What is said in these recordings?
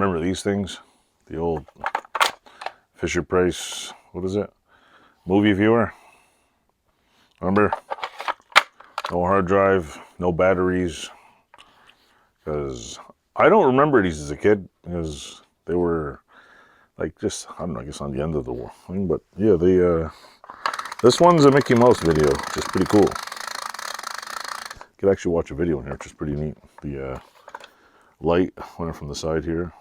remember these things. The old Fisher Price, what is it? Movie viewer. Remember? No hard drive, no batteries. Because I don't remember these as a kid, because they were like just, I don't know, I guess on the end of the thing. But yeah, this one's a Mickey Mouse video, which is pretty cool. You could actually watch a video in here, which is pretty neat. The light went from the side here.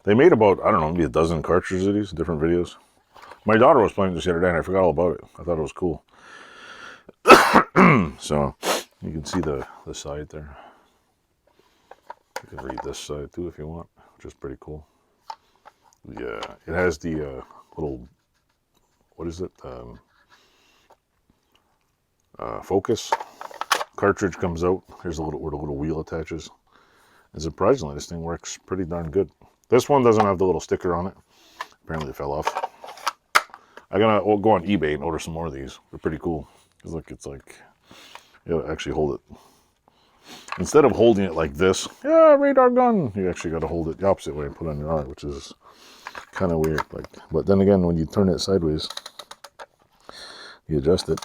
They made about, I don't know, maybe a dozen cartridges of these, different videos. My daughter was playing this the other day and I forgot all about it. I thought it was cool. So you can see the side there. You can read this side too if you want, which is pretty cool. Yeah, it has the little, what is it? Focus cartridge comes out. Here's a little where the little wheel attaches. And surprisingly, this thing works pretty darn good. This one doesn't have the little sticker on it. Apparently it fell off. I'm gonna go on eBay and order some more of these. They're pretty cool. Cause look, it's like, you actually hold it. Instead of holding it like this, yeah, radar gun, you actually got to hold it the opposite way and put it on your eye, which is kind of weird. Like, but then again, when you turn it sideways, you adjust it.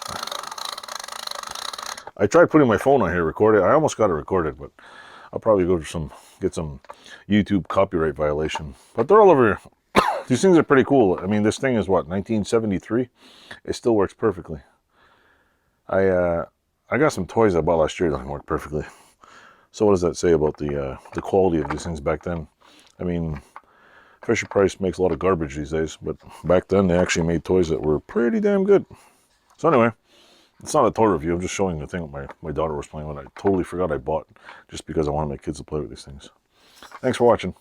I tried putting my phone on here, record it. I almost got it recorded, but I'll probably go to get some YouTube copyright violation. But they're all over. These things are pretty cool. I mean, this thing is what, 1973? It still works perfectly. I got some toys I bought last year that don't work perfectly. So what does that say about the quality of these things back then? I mean, Fisher Price makes a lot of garbage these days, but back then they actually made toys that were pretty damn good. So anyway, it's not a toy review. I'm just showing the thing that my daughter was playing with. I totally forgot I bought just because I wanted my kids to play with these things. Thanks for watching.